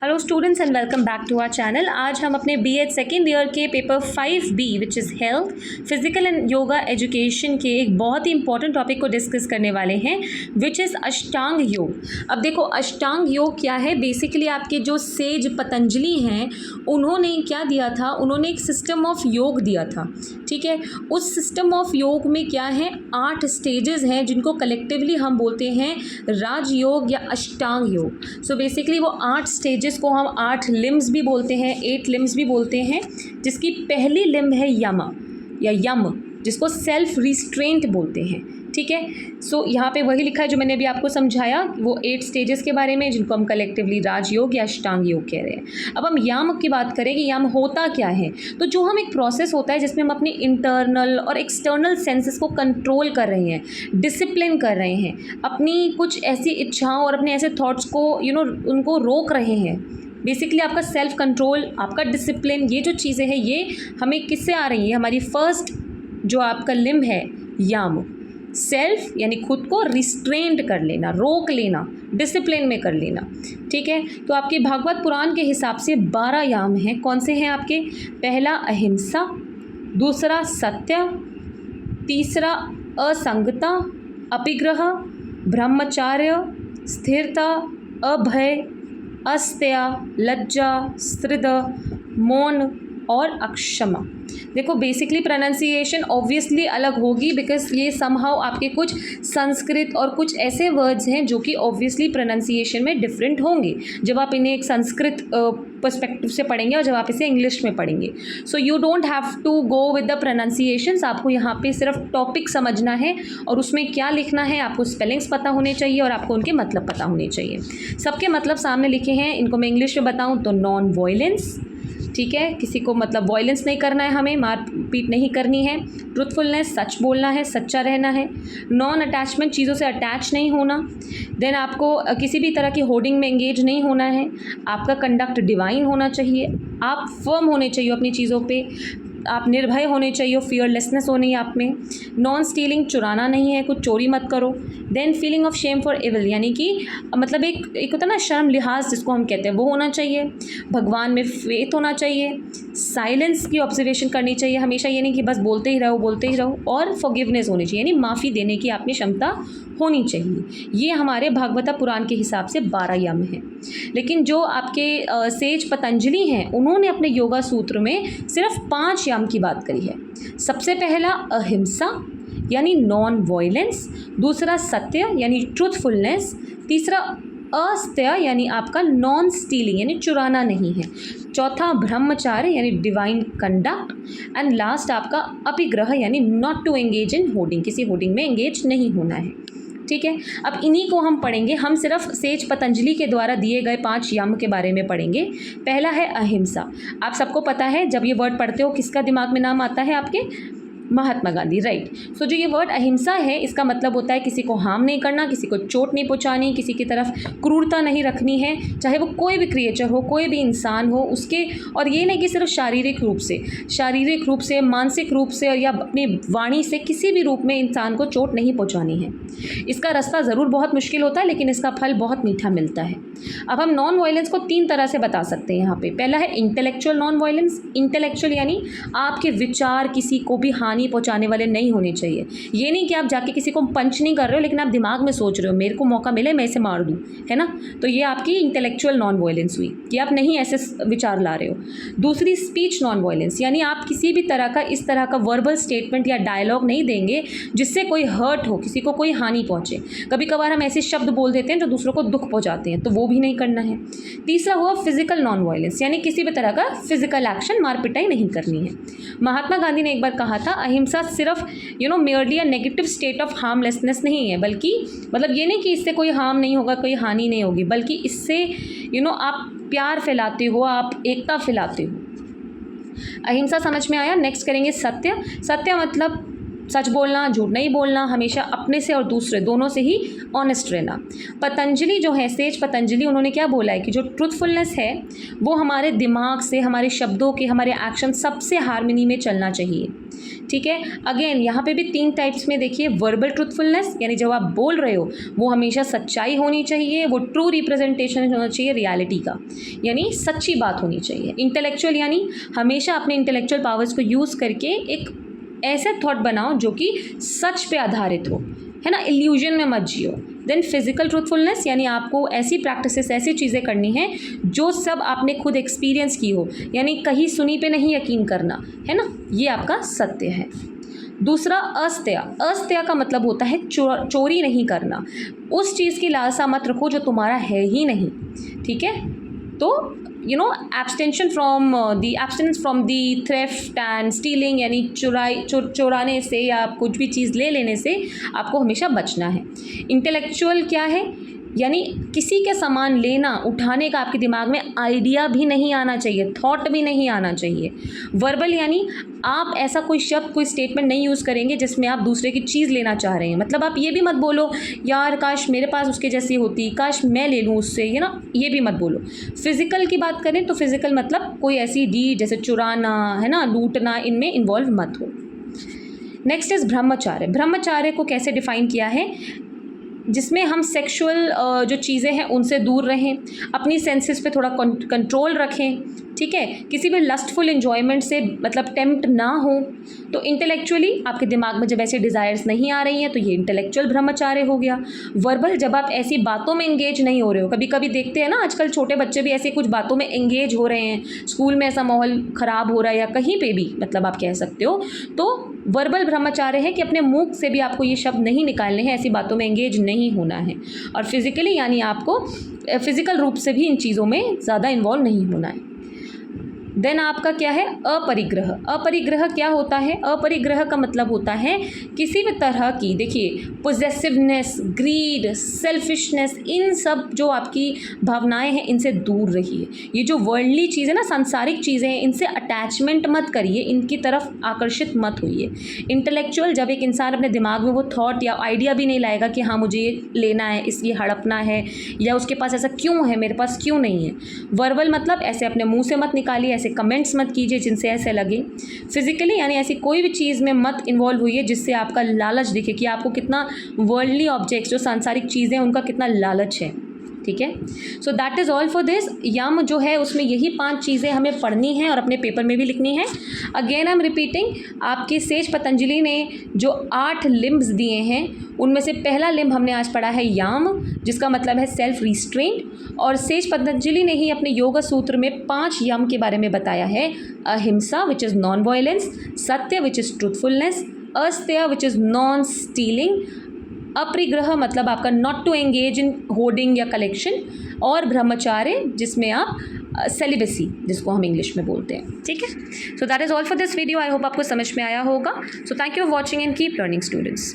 Hello students and welcome back to our channel. आज हम अपने बीएड सेकेंड ईयर के paper 5B which is health physical and yoga education के एक बहुत ही इंपॉर्टेंट टॉपिक को डिस्कस करने वाले हैं विच इज़ अष्टांग योग। अब देखो अष्टांग योग क्या है। बेसिकली आपके जो सेज पतंजलि हैं उन्होंने क्या दिया था, उन्होंने एक सिस्टम ऑफ योग दिया था। ठीक है, उस सिस्टम ऑफ योग में क्या है 8 स्टेजेस हैं जिनको कलेक्टिवली हम बोलते हैं राजयोग या अष्टांग योग। सो बेसिकली वो 8 स्टेजेस को हम 8 लिम्स भी बोलते हैं, 8 लिम्स भी बोलते हैं, जिसकी पहली लिम्ब है यम या यम, जिसको सेल्फ रिस्ट्रेंट बोलते हैं। ठीक है, सो यहाँ पे वही लिखा है जो मैंने अभी आपको समझाया, वो 8 स्टेजेस के बारे में जिनको हम कलेक्टिवली राजयोग या अष्टांग योग कह रहे हैं। अब हम यम की बात करें कि यम होता क्या है, तो जो हम एक प्रोसेस होता है जिसमें हम अपनी इंटरनल और एक्सटर्नल सेंसेस को कंट्रोल कर रहे हैं, डिसिप्लिन कर रहे हैं, अपनी कुछ ऐसी इच्छाओं और अपने ऐसे थॉट्स को उनको रोक रहे हैं। बेसिकली आपका सेल्फ कंट्रोल, आपका डिसिप्लिन, ये जो चीज़ें हैं ये हमें किससे आ रही है, हमारी फर्स्ट जो आपका लिम्ब है यम, सेल्फ यानी खुद को रिस्ट्रेंड कर लेना, रोक लेना, डिसिप्लिन में कर लेना। ठीक है, तो आपके भागवत पुराण के हिसाब से 12 याम हैं। कौन से हैं आपके? पहला अहिंसा, दूसरा सत्य, तीसरा असंगता, अपिग्रह, ब्रह्मचार्य, स्थिरता, अभय, अस्त्या, लज्जा, स्त्रिद, मौन और अक्षमा। देखो बेसिकली प्रोनाउंसिएशन ऑब्वियसली अलग होगी बिकॉज ये समहाउ आपके कुछ संस्कृत और कुछ ऐसे वर्ड्स हैं जो कि ऑब्वियसली प्रोनाउंसिएशन में डिफरेंट होंगे जब आप इन्हें एक संस्कृत पर्सपेक्टिव से पढ़ेंगे और जब आप इसे इंग्लिश में पढ़ेंगे। So you don't have to go with the pronunciations, आपको यहाँ पे सिर्फ टॉपिक समझना है और उसमें क्या लिखना है, आपको स्पेलिंग्स पता होने चाहिए और आपको उनके मतलब पता होने चाहिए। सबके मतलब सामने लिखे हैं, इनको मैं इंग्लिश में बताऊँ तो नॉन वायलेंस, ठीक है, किसी को मतलब वायलेंस नहीं करना है, हमें मार पीट नहीं करनी है, ट्रुथफुलनेस सच बोलना है, सच्चा रहना है, नॉन अटैचमेंट चीज़ों से अटैच नहीं होना, देन आपको किसी भी तरह की होर्डिंग में एंगेज नहीं होना है, आपका कंडक्ट डिवाइन होना चाहिए, आप फर्म होने चाहिए अपनी चीज़ों पे, आप निर्भय होने चाहिए, फियरलेसनेस होनी है आप में, नॉन स्टीलिंग चुराना नहीं है, कुछ चोरी मत करो, then feeling of shame for evil यानी कि मतलब एक होता है ना शर्म लिहाज जिसको हम कहते हैं वो होना चाहिए, भगवान में फेथ होना चाहिए, साइलेंस की ऑब्जर्वेशन करनी चाहिए हमेशा, ये नहीं कि बस बोलते ही रहो, और फॉरगिवनेस होनी चाहिए यानी माफ़ी देने की आपकी क्षमता होनी चाहिए। ये हमारे भागवत पुराण के हिसाब से 12 यम हैं। लेकिन जो आपके सेज पतंजलि हैं उन्होंने अपने योगा सूत्र में सिर्फ 5 यम की बात करी है। सबसे पहला अहिंसा यानी नॉन वायलेंस, दूसरा सत्य यानी ट्रूथफुलनेस, तीसरा अस्त्य यानी आपका नॉन स्टीलिंग यानी चुराना नहीं है, चौथा ब्रह्मचार्य यानी डिवाइन कंडक्ट, एंड लास्ट आपका अपिग्रह यानी not to engage in hoarding, किसी होर्डिंग में एंगेज नहीं होना है। ठीक है, अब इन्हीं को हम पढ़ेंगे, हम सिर्फ सेज पतंजलि के द्वारा दिए गए 5 यम के बारे में पढ़ेंगे। पहला है अहिंसा। आप सबको पता है जब ये वर्ड पढ़ते हो किसका दिमाग में नाम आता है आपके? महात्मा गांधी, राइट। सो जो ये वर्ड अहिंसा है इसका मतलब होता है किसी को हार्म नहीं करना, किसी को चोट नहीं पहुंचानी, किसी की तरफ क्रूरता नहीं रखनी है, चाहे वो कोई भी क्रिएचर हो, कोई भी इंसान हो उसके, और ये नहीं कि सिर्फ शारीरिक रूप से, मानसिक रूप से और या अपनी वाणी से किसी भी रूप में इंसान को चोट नहीं पहुँचानी है। इसका रास्ता ज़रूर बहुत मुश्किल होता है लेकिन इसका फल बहुत मीठा मिलता है। अब हम नॉन वायलेंस को 3 तरह से बता सकते हैं यहाँ पे। पहला है इंटेलेक्चुअल नॉन वायलेंस। इंटेलेक्चुअल यानी आपके विचार किसी को भी हानि पहुंचाने वाले नहीं होने चाहिए। ये नहीं कि आप जाके किसी को पंच नहीं कर रहे हो लेकिन आप दिमाग में सोच रहे हो मेरे को मौका मिले मैं इसे मार दूं, है ना, तो ये आपकी इंटेलेक्चुअल नॉन वायलेंस हुई कि आप नहीं ऐसे विचार ला रहे हो। दूसरी स्पीच नॉन वायलेंस यानी आप किसी भी तरह का इस तरह का वर्बल स्टेटमेंट या डायलॉग नहीं देंगे जिससे कोई हर्ट हो, किसी को कोई हानि पहुंचे। कभी कभार हम ऐसे शब्द बोल देते हैं जो दूसरों को दुख पहुंचाते हैं, तो वो भी नहीं करना है। तीसरा हुआ फिजिकल नॉन वायलेंस यानी किसी भी तरह का फिजिकल एक्शन, मार पिटाई नहीं करनी है। महात्मा गांधी ने एक बार कहा था अहिंसा सिर्फ merely a negative state of harmlessness नहीं है, बल्कि मतलब ये नहीं कि इससे कोई हार्म नहीं होगा, कोई हानि नहीं होगी, बल्कि इससे आप प्यार फैलाते हो, आप एकता फैलाते हो। अहिंसा समझ में आया। नेक्स्ट करेंगे सत्य। सत्य मतलब सच बोलना, झूठ नहीं बोलना, हमेशा अपने से और दूसरे दोनों से ही ऑनेस्ट रहना। पतंजलि जो है, सेज पतंजलि, उन्होंने क्या बोला है कि जो ट्रूथफुलनेस है वो हमारे दिमाग से, हमारे शब्दों के, हमारे एक्शन सबसे हार्मनी में चलना चाहिए। ठीक है, अगेन यहाँ पे भी 3 टाइप्स में देखिए, वर्बल ट्रूथफुलनेस यानी जब आप बोल रहे हो वो हमेशा सच्चाई होनी चाहिए, वो ट्रू रिप्रेजेंटेशन होना चाहिए रियलिटी का, यानी सच्ची बात होनी चाहिए। इंटेलेक्चुअल यानी हमेशा अपने इंटेलेक्चुअल पावर्स को यूज़ करके एक ऐसे थॉट बनाओ जो कि सच पे आधारित हो, है ना, इल्यूजन में मत जियो। देन फिजिकल ट्रूथफुलनेस यानी आपको ऐसी प्रैक्टिसेस, ऐसी चीज़ें करनी है जो सब आपने खुद एक्सपीरियंस की हो, यानी कहीं सुनी पे नहीं यकीन करना, है ना, ये आपका सत्य है। दूसरा अस्त्या, अस्त्या का मतलब होता है चोरी नहीं करना, उस चीज़ की लालसा मत रखो जो तुम्हारा है ही नहीं। ठीक है, तो abstention from abstains from the theft and stealing यानी चुराने से या कुछ भी चीज़ ले लेने से आपको हमेशा बचना है। इंटेलेक्चुअल क्या है, यानी किसी के सामान लेना, उठाने का आपके दिमाग में आइडिया भी नहीं आना चाहिए, थॉट भी नहीं आना चाहिए। वर्बल यानी आप ऐसा कोई शब्द, कोई स्टेटमेंट नहीं यूज़ करेंगे जिसमें आप दूसरे की चीज़ लेना चाह रहे हैं। मतलब आप ये भी मत बोलो यार काश मेरे पास उसके जैसी होती, काश मैं ले लूँ उससे, है ना, ये भी मत बोलो। फिज़िकल की बात करें तो फिज़िकल मतलब कोई ऐसी डीड जैसे चुराना, है ना, लूटना, इनमें इन्वॉल्व मत हो। Next is ब्रह्मचार्य। ब्रह्मचार्य को कैसे डिफ़ाइन किया है, जिसमें हम सेक्सुअल जो चीज़ें हैं उनसे दूर रहें, अपनी सेंसेस पे थोड़ा कंट्रोल रखें। ठीक है, किसी भी लस्टफुल इन्जॉयमेंट से मतलब टेम्प्ट ना हो। तो इंटेलेक्चुअली आपके दिमाग में जब ऐसे डिज़ायर्स नहीं आ रही हैं तो ये इंटेलेक्चुअल ब्रह्मचार्य हो गया। वर्बल, जब आप ऐसी बातों में एंगेज नहीं हो रहे हो, कभी कभी देखते हैं ना आजकल छोटे बच्चे भी ऐसी कुछ बातों में एंगेज हो रहे हैं, स्कूल में ऐसा माहौल ख़राब हो रहा है या कहीं पे भी, मतलब आप कह सकते हो, तो वर्बल ब्रह्मचार्य है कि अपने मुंह से भी आपको ये शब्द नहीं निकालने हैं, ऐसी बातों में एंगेज नहीं होना है। और फिज़िकली यानी आपको फिज़िकल रूप से भी इन चीज़ों में ज़्यादा इन्वॉल्व नहीं होना है। देन आपका क्या है, अपरिग्रह। अपरिग्रह क्या होता है, अपरिग्रह का मतलब होता है किसी भी तरह की, देखिए, पोजेसिवनेस, ग्रीड, सेल्फिशनेस, इन सब जो आपकी भावनाएं हैं इनसे दूर रहिए। ये जो वर्ल्डली चीज़ है ना, सांसारिक चीज़ें हैं, इनसे अटैचमेंट मत करिए, इनकी तरफ आकर्षित मत होइए। इंटेलेक्चुअल, जब एक इंसान अपने दिमाग में वो थॉट या आइडिया भी नहीं लाएगा कि हाँ मुझे ये लेना है, इसलिए हड़पना है, या उसके पास ऐसा क्यों है, मेरे पास क्यों नहीं है। वर्बल मतलब ऐसे अपने मुँह से मत निकालिए, ऐसे कमेंट्स मत कीजिए जिनसे ऐसे लगे। फिजिकली यानी ऐसी कोई भी चीज़ में मत इन्वॉल्व होइए जिससे आपका लालच दिखे कि आपको कितना वर्ल्डली ऑब्जेक्ट्स, जो सांसारिक चीज़ें, उनका कितना लालच है। ठीक है, so that is all for this. यम जो है उसमें यही 5 चीज़ें हमें पढ़नी हैं और अपने पेपर में भी लिखनी है। अगेन आई एम रिपीटिंग, आपके सेज पतंजलि ने जो 8 लिम्ब्स दिए हैं उनमें से पहला लिम्ब हमने आज पढ़ा है याम, जिसका मतलब है सेल्फ रिस्ट्रेंट। और सेज पतंजलि ने ही अपने योगा सूत्र में 5 यम के बारे में बताया है। अहिंसा विच is non violence, satya which is truthfulness, asteya which is non stealing, aparigraha मतलब आपका not to engage in hoarding या कलेक्शन, और ब्रह्मचार्य जिसमें आप सेलिबेसी जिसको हम इंग्लिश में बोलते हैं। ठीक है, so that is all for this video. I hope आपको समझ में आया होगा। So thank you for watching and keep learning students.